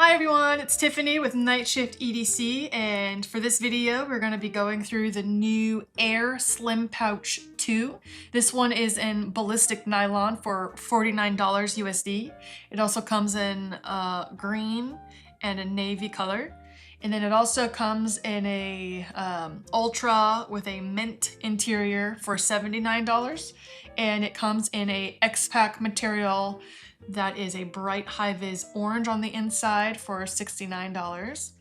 Hi everyone, it's Tiffany with Night Shift EDC, and for this video we're going to be going through the new Aer Slim Pouch 2. This one is in ballistic nylon for $49 USD. It also comes in green and a navy color. And then it also comes in a ultra with a mint interior for $79. And it comes in a X-Pack material that is a bright high-vis orange on the inside for $69.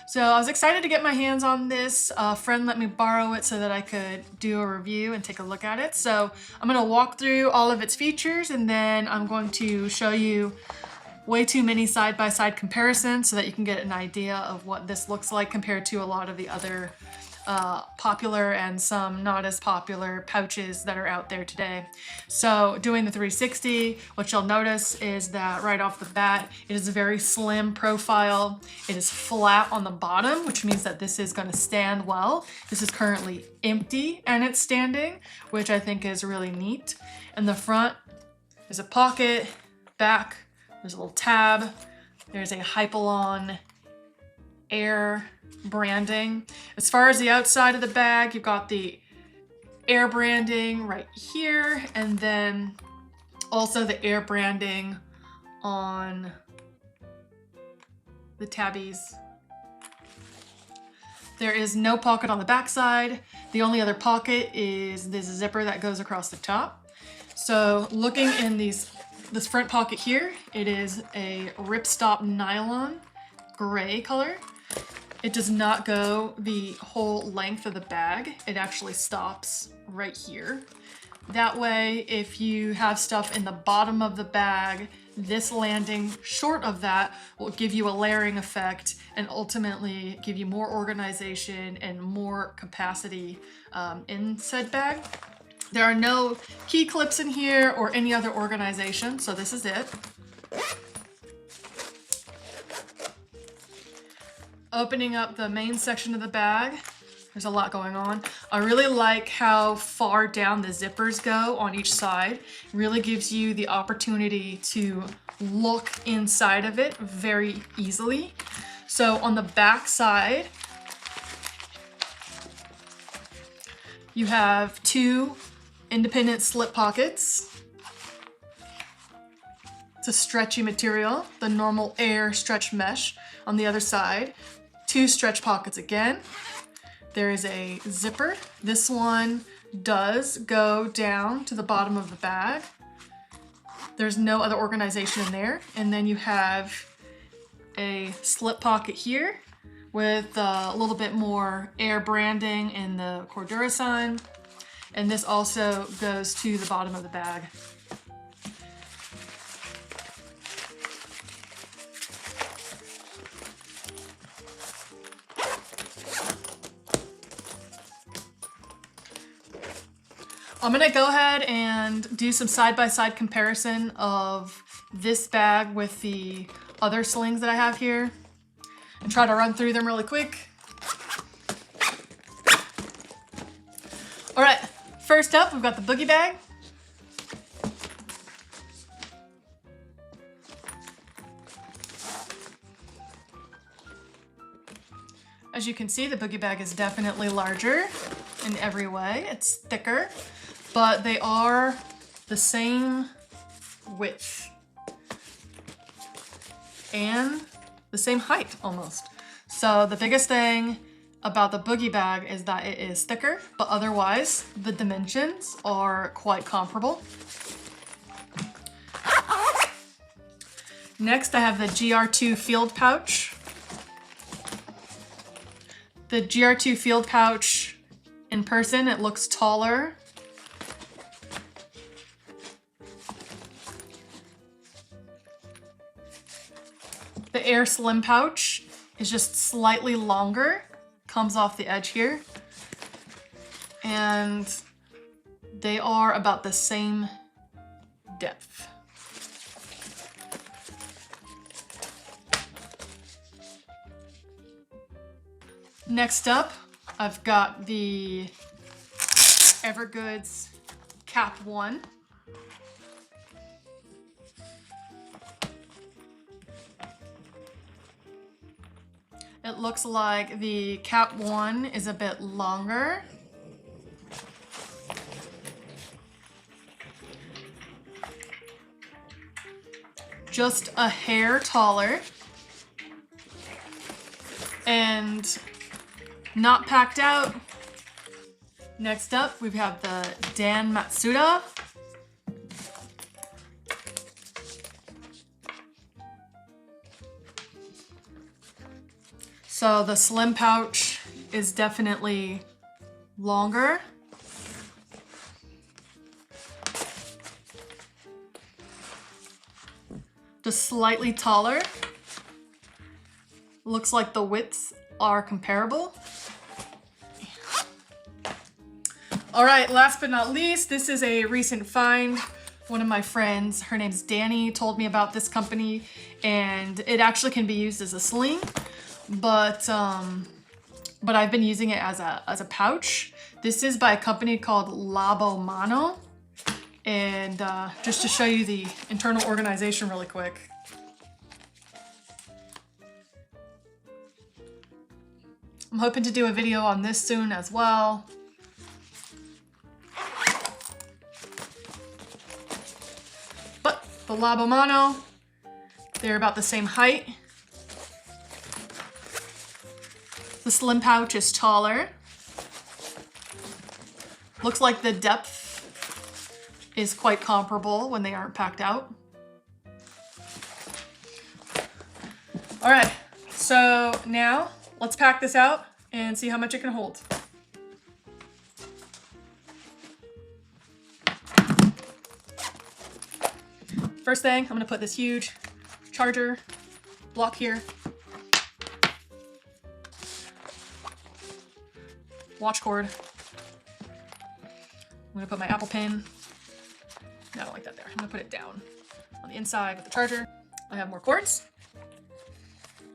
So I was excited to get my hands on this. A friend let me borrow it so that I could do a review and take a look at it. So I'm going to walk through all of its features, and then I'm going to show you way too many side-by-side comparisons so that you can get an idea of what this looks like compared to a lot of the other popular and some not as popular pouches that are out there today. So doing the 360, what you'll notice is that right off the bat, it is a very slim profile. It is flat on the bottom, which means that this is going to stand well. This is currently empty and it's standing, which I think is really neat. In the front, there's a pocket, back, there's a little tab, there's a Hypalon Air branding. As far as the outside of the bag, you've got the Air branding right here, and then also the Air branding on the tabbies. There is no pocket on the back side. The only other pocket is this zipper that goes across the top. So looking in this front pocket here, it is a ripstop nylon gray color. It does not go the whole length of the bag. It actually stops right here. That way, if you have stuff in the bottom of the bag, this landing short of that will give you a layering effect and ultimately give you more organization and more capacity in said bag. There are no key clips in here or any other organization, so this is it. Opening up the main section of the bag, there's a lot going on. I really like how far down the zippers go on each side. It really gives you the opportunity to look inside of it very easily. So on the back side, you have two independent slip pockets. It's a stretchy material, the normal Air stretch mesh. On the other side, two stretch pockets again. There is a zipper. This one does go down to the bottom of the bag. There's no other organization in there. And then you have a slip pocket here with a little bit more Air branding in the Cordura sign. And this also goes to the bottom of the bag. I'm gonna go ahead and do some side-by-side comparison of this bag with the other slings that I have here and try to run through them really quick. All right, first up, we've got the boogie bag. As you can see, the boogie bag is definitely larger in every way. It's thicker, but they are the same width and the same height almost. So the biggest thing about the boogie bag is that it is thicker, but otherwise the dimensions are quite comparable. Next, I have the GR2 field pouch. The GR2 field pouch in person, it looks taller. The Aer Slim Pouch is just slightly longer, comes off the edge here. And they are about the same depth. Next up, I've got the Evergoods Cap 1. It looks like the cap one is a bit longer. Just a hair taller. And not packed out. Next up, we have the Dan Matsuda. So the slim pouch is definitely longer. Just slightly taller. Looks like the widths are comparable. All right, last but not least, this is a recent find. One of my friends, her name's Danny, told me about this company, and it actually can be used as a sling, but I've been using it as a pouch. This is by a company called Labo Mano, and just to show you the internal organization really quick. I'm hoping to do a video on this soon as well. But the Labo Mano, they're about the same height. The slim pouch is taller. Looks like the depth is quite comparable when they aren't packed out. All right, so now let's pack this out and see how much it can hold. First thing, I'm gonna put this huge charger block here. Watch cord. I'm gonna put my Apple Pen. No, I don't like that there. I'm gonna put it down on the inside with the charger. I have more cords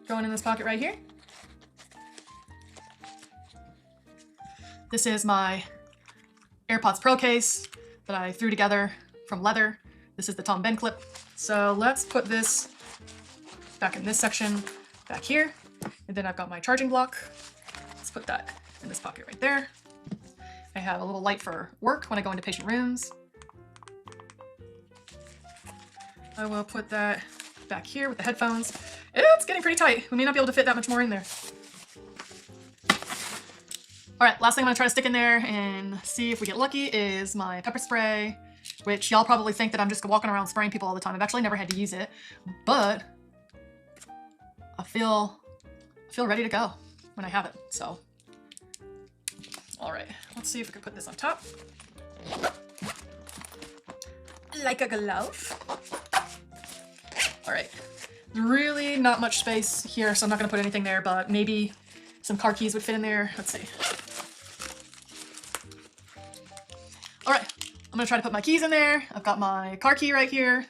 going in this pocket right here. This is my AirPods Pro case that I threw together from leather. This is the Tom Ben clip. So let's put this back in this section back here. And then I've got my charging block. Let's put that in this pocket right there. I have a little light for work when I go into patient rooms. I will put that back here with the headphones. It's getting pretty tight. We may not be able to fit that much more in there. All right, last thing I'm gonna try to stick in there and see if we get lucky is my pepper spray, which y'all probably think that I'm just walking around spraying people all the time. I've actually never had to use it, but I feel ready to go when I have it, so. All right, let's see if we can put this on top. Like a glove. All right, really not much space here, so I'm not gonna put anything there, but maybe some car keys would fit in there. Let's see. All right, I'm gonna try to put my keys in there. I've got my car key right here.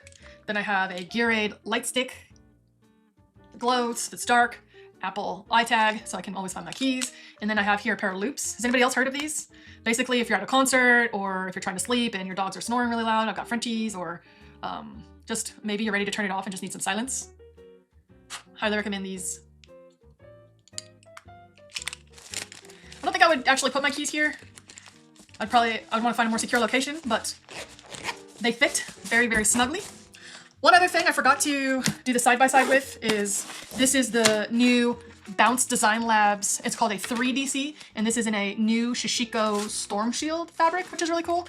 Then I have a Gearade light stick. It glows, it's dark. Apple iTag, so I can always find my keys. And then I have here a pair of loops. Has anybody else heard of these? Basically, if you're at a concert or if you're trying to sleep and your dogs are snoring really loud, I've got Frenchies, or just maybe you're ready to turn it off and just need some silence. Highly recommend these. I don't think I would actually put my keys here. I'd want to find a more secure location, but they fit very, very snugly. One other thing I forgot to do the side-by-side with is this is the new Bounce Design Labs. It's called a 3DC, and this is in a new Shishiko Storm Shield fabric, which is really cool.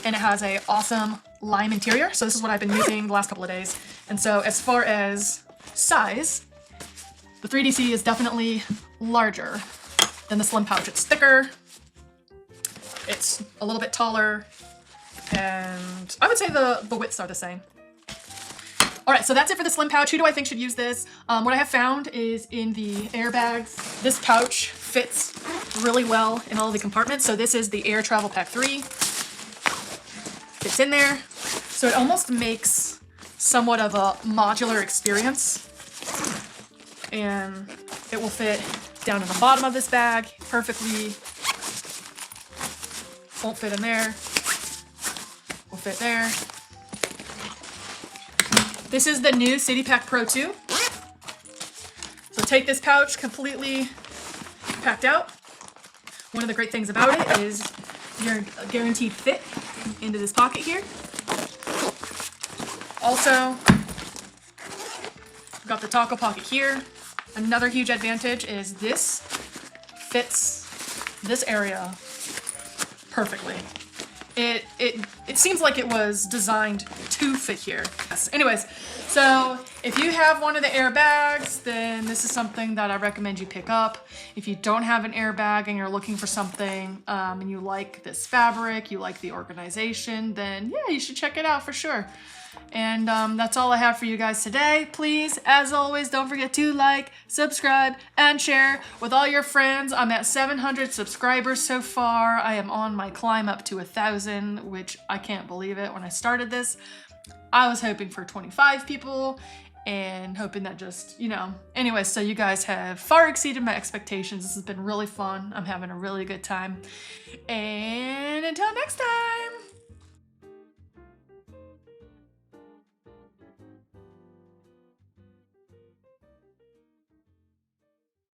And it has a awesome lime interior. So this is what I've been using the last couple of days. And so as far as size, the 3DC is definitely larger than the slim pouch. It's thicker, it's a little bit taller, and I would say the widths are the same. All right, so that's it for the slim pouch. Who do I think should use this? What I have found is in the airbags, this pouch fits really well in all of the compartments. So this is the Air Travel Pack 3. Fits in there. So it almost makes somewhat of a modular experience. And it will fit down in the bottom of this bag perfectly. Won't fit in there. Will fit there. This is the new City Pack Pro 2. So take this pouch completely packed out. One of the great things about it is your guaranteed fit into this pocket here. Also, got the taco pocket here. Another huge advantage is this fits this area perfectly. It seems like it was designed to fit here. Yes. Anyways, so if you have one of the Aer bags, then this is something that I recommend you pick up. If you don't have an Aer bag and you're looking for something and you like this fabric, you like the organization, then yeah, you should check it out for sure. And that's all I have for you guys today. Please, as always, don't forget to like, subscribe, and share with all your friends. I'm at 700 subscribers so far. I am on my climb up to 1,000, which I can't believe it. When I started this, I was hoping for 25 people and hoping that just, you know. Anyway, so you guys have far exceeded my expectations. This has been really fun. I'm having a really good time. And until next time.